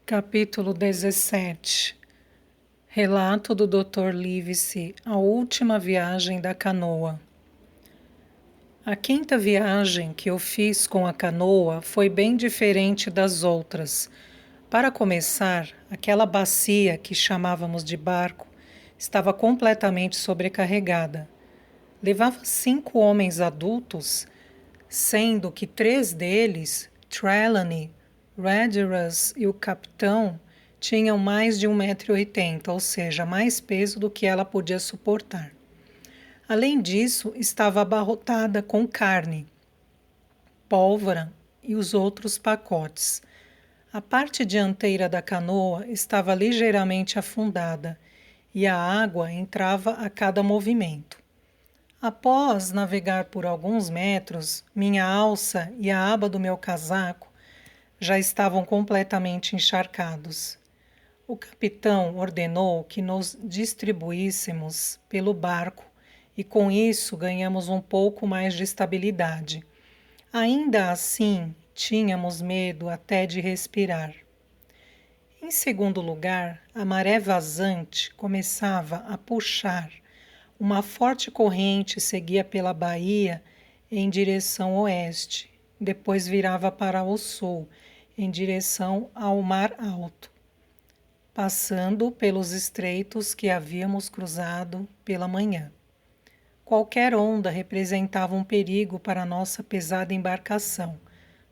Capítulo 17. Relato do Dr. Livesey, a última viagem da canoa. A quinta viagem que eu fiz com a canoa foi bem diferente das outras. Para começar, aquela bacia que chamávamos de barco estava completamente sobrecarregada. Levava 5 homens adultos, sendo que 3 deles, Trelawney, Redruth e o capitão, tinham mais de 1,80 m, ou seja, mais peso do que ela podia suportar. Além disso, estava abarrotada com carne, pólvora e os outros pacotes. A parte dianteira da canoa estava ligeiramente afundada e a água entrava a cada movimento. Após navegar por alguns metros, minha alça e a aba do meu casaco já estavam completamente encharcados. O capitão ordenou que nos distribuíssemos pelo barco e com isso ganhamos um pouco mais de estabilidade. Ainda assim, tínhamos medo até de respirar. Em segundo lugar, a maré vazante começava a puxar. Uma forte corrente seguia pela baía em direção oeste, depois virava para o sul, em direção ao Mar Alto, passando pelos estreitos que havíamos cruzado pela manhã. Qualquer onda representava um perigo para nossa pesada embarcação,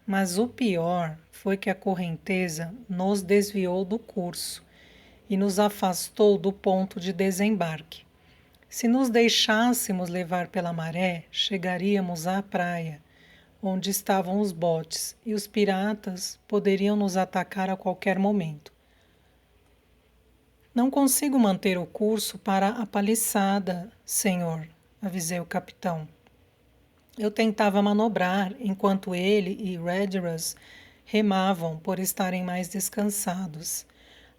mas o pior foi que a correnteza nos desviou do curso e nos afastou do ponto de desembarque. Se nos deixássemos levar pela maré, chegaríamos à praia, onde estavam os botes, e os piratas poderiam nos atacar a qualquer momento. Não consigo manter o curso para a paliçada, senhor, avisei o capitão. Eu tentava manobrar, enquanto ele e Redruth remavam por estarem mais descansados.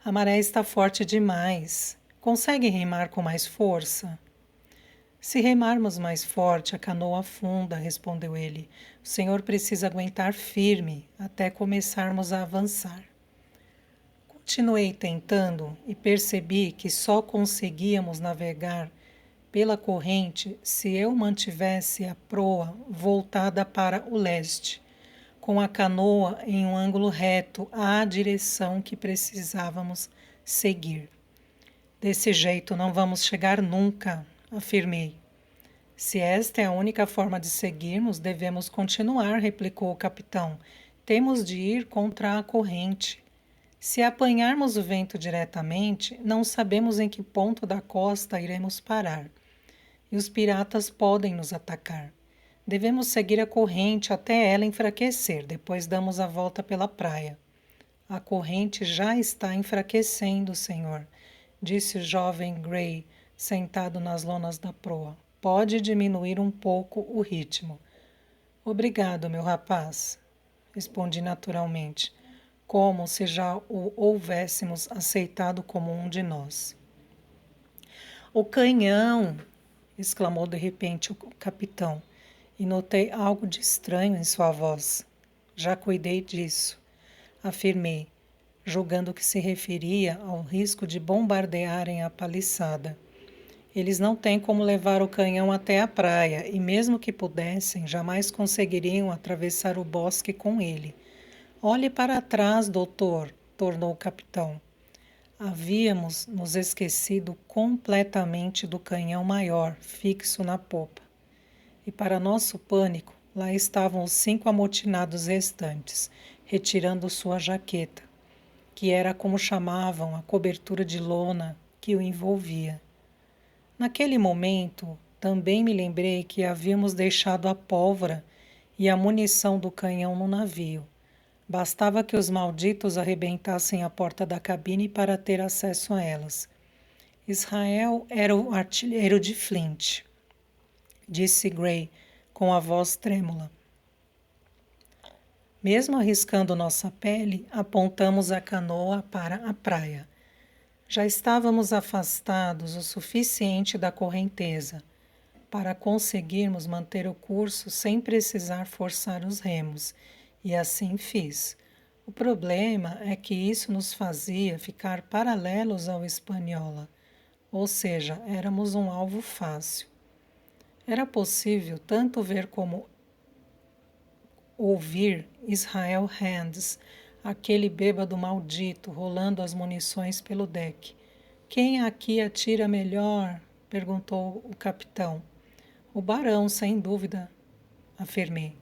A maré está forte demais. Consegue remar com mais força? Se remarmos mais forte, a canoa afunda, respondeu ele. O senhor precisa aguentar firme até começarmos a avançar. Continuei tentando e percebi que só conseguíamos navegar pela corrente se eu mantivesse a proa voltada para o leste, com a canoa em um ângulo reto à direção que precisávamos seguir. Desse jeito não vamos chegar nunca, afirmei. Se esta é a única forma de seguirmos, devemos continuar, replicou o capitão. Temos de ir contra a corrente. Se apanharmos o vento diretamente, não sabemos em que ponto da costa iremos parar. E os piratas podem nos atacar. Devemos seguir a corrente até ela enfraquecer, depois damos a volta pela praia. A corrente já está enfraquecendo, senhor, disse o jovem Gray, sentado nas lonas da proa. Pode diminuir um pouco o ritmo. Obrigado, meu rapaz, respondi naturalmente, como se já o houvéssemos aceitado como um de nós. O canhão! Exclamou de repente o capitão, e notei algo de estranho em sua voz. Já cuidei disso, afirmei, julgando que se referia ao risco de bombardearem a paliçada. Eles não têm como levar o canhão até a praia, e mesmo que pudessem, jamais conseguiriam atravessar o bosque com ele. Olhe para trás, doutor, tornou o capitão. Havíamos nos esquecido completamente do canhão maior, fixo na popa. E para nosso pânico, lá estavam os 5 amotinados restantes, retirando sua jaqueta, que era como chamavam a cobertura de lona que o envolvia. Naquele momento, também me lembrei que havíamos deixado a pólvora e a munição do canhão no navio. Bastava que os malditos arrebentassem a porta da cabine para ter acesso a elas. Israel era o artilheiro de Flint, disse Gray com a voz trêmula. Mesmo arriscando nossa pele, apontamos a canoa para a praia. Já estávamos afastados o suficiente da correnteza para conseguirmos manter o curso sem precisar forçar os remos, e assim fiz. O problema é que isso nos fazia ficar paralelos ao Hispaniola, ou seja, éramos um alvo fácil. Era possível tanto ver como ouvir Israel Hands, aquele bêbado maldito, rolando as munições pelo deck. Quem aqui atira melhor? Perguntou o capitão. O barão, sem dúvida, afirmei.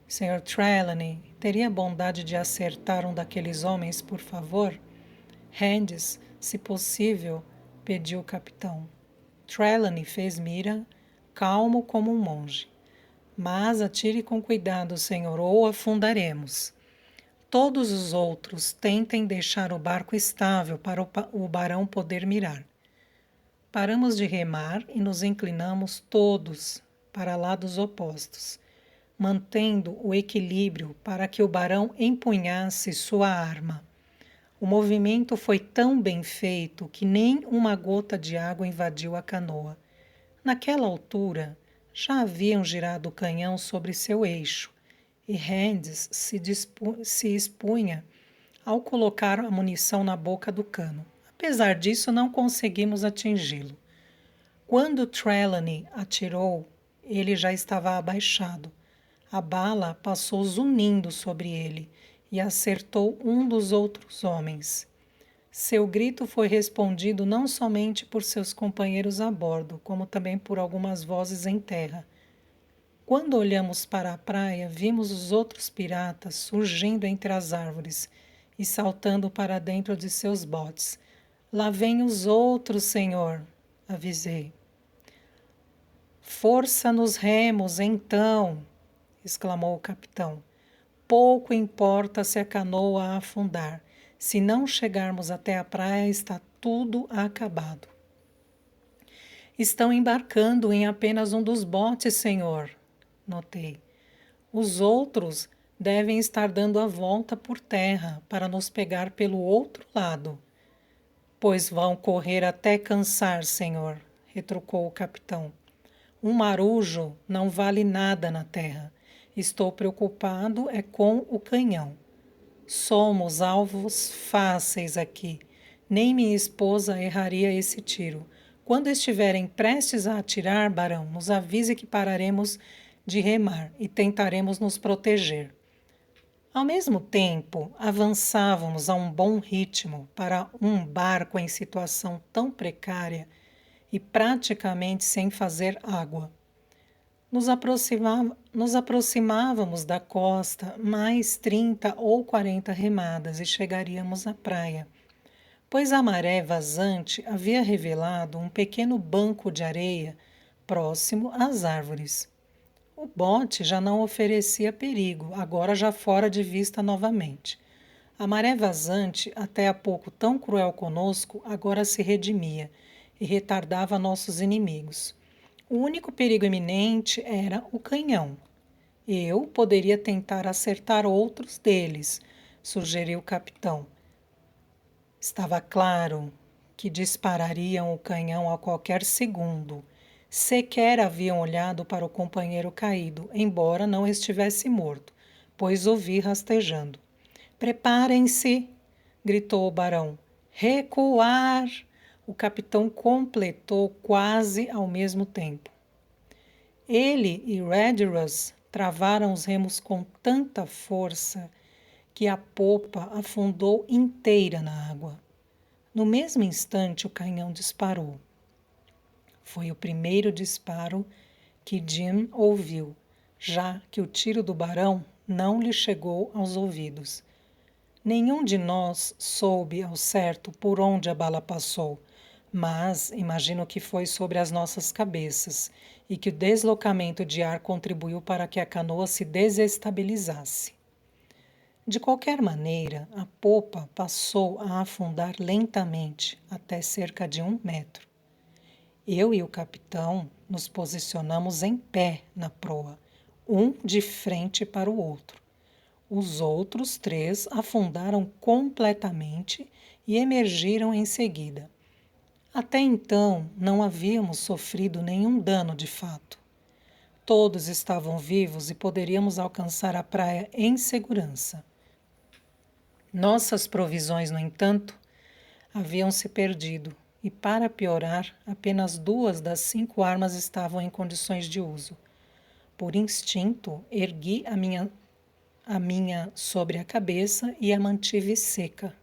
Sr. Trelawney, teria a bondade de acertar um daqueles homens, por favor? Hands, se possível, pediu o capitão. Trelawney fez mira, calmo como um monge. Mas atire com cuidado, senhor, ou afundaremos. Todos os outros tentem deixar o barco estável para o barão poder mirar. Paramos de remar e nos inclinamos todos para lados opostos, mantendo o equilíbrio para que o barão empunhasse sua arma. O movimento foi tão bem feito que nem uma gota de água invadiu a canoa. Naquela altura, já haviam girado o canhão sobre seu eixo e Hands se expunha ao colocar a munição na boca do cano. Apesar disso, não conseguimos atingi-lo. Quando Trelawney atirou, ele já estava abaixado. A bala passou zunindo sobre ele e acertou um dos outros homens. Seu grito foi respondido não somente por seus companheiros a bordo, como também por algumas vozes em terra. Quando olhamos para a praia, vimos os outros piratas surgindo entre as árvores e saltando para dentro de seus botes. Lá vêm os outros, senhor, avisei. Força nos remos, então, exclamou o capitão. Pouco importa se a canoa afundar. Se não chegarmos até a praia, está tudo acabado. Estão embarcando em apenas um dos botes, senhor, notei. Os outros devem estar dando a volta por terra para nos pegar pelo outro lado. Pois vão correr até cansar, senhor, retrucou o capitão. Um marujo não vale nada na terra. Estou preocupado é com o canhão. Somos alvos fáceis aqui. Nem minha esposa erraria esse tiro. Quando estiverem prestes a atirar, barão, nos avise que pararemos de remar e tentaremos nos proteger. Ao mesmo tempo, avançávamos a um bom ritmo para um barco em situação tão precária e praticamente sem fazer água. Nos aproximávamos da costa mais 30 ou 40 remadas e chegaríamos à praia, pois a maré vazante havia revelado um pequeno banco de areia próximo às árvores. O bote já não oferecia perigo, agora já fora de vista novamente. A maré vazante, até há pouco tão cruel conosco, agora se redimia e retardava nossos inimigos. O único perigo iminente era o canhão. Eu poderia tentar acertar outros deles, sugeriu o capitão. Estava claro que disparariam o canhão a qualquer segundo. Sequer haviam olhado para o companheiro caído, embora não estivesse morto, pois o vi rastejando. Preparem-se, gritou o barão. Recuar! O capitão completou quase ao mesmo tempo. Ele e Redruth travaram os remos com tanta força que a popa afundou inteira na água. No mesmo instante, o canhão disparou. Foi o primeiro disparo que Jim ouviu, já que o tiro do barão não lhe chegou aos ouvidos. Nenhum de nós soube ao certo por onde a bala passou, mas imagino que foi sobre as nossas cabeças e que o deslocamento de ar contribuiu para que a canoa se desestabilizasse. De qualquer maneira, a popa passou a afundar lentamente até cerca de 1 metro. Eu e o capitão nos posicionamos em pé na proa, um de frente para o outro. Os outros 3 afundaram completamente e emergiram em seguida. Até então, não havíamos sofrido nenhum dano de fato. Todos estavam vivos e poderíamos alcançar a praia em segurança. Nossas provisões, no entanto, haviam se perdido, e para piorar, apenas 2 das 5 armas estavam em condições de uso. Por instinto, ergui a minha sobre a cabeça e a mantive seca.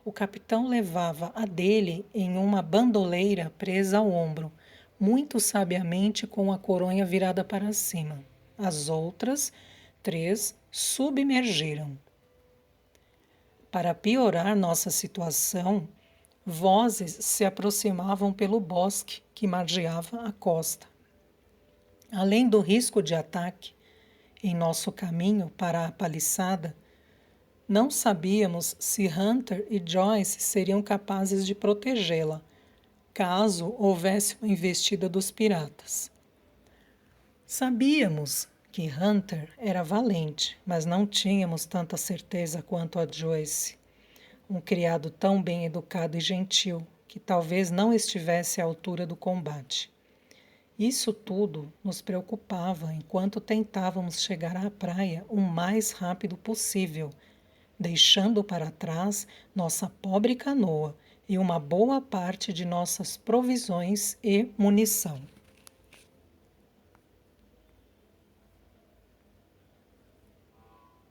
O capitão levava a dele em uma bandoleira presa ao ombro, muito sabiamente com a coronha virada para cima. As outras 3 submergiram. Para piorar nossa situação, vozes se aproximavam pelo bosque que margeava a costa. Além do risco de ataque, em nosso caminho para a paliçada, não sabíamos se Hunter e Joyce seriam capazes de protegê-la, caso houvesse uma investida dos piratas. Sabíamos que Hunter era valente, mas não tínhamos tanta certeza quanto a Joyce, um criado tão bem educado e gentil que talvez não estivesse à altura do combate. Isso tudo nos preocupava enquanto tentávamos chegar à praia o mais rápido possível, deixando para trás nossa pobre canoa e uma boa parte de nossas provisões e munição.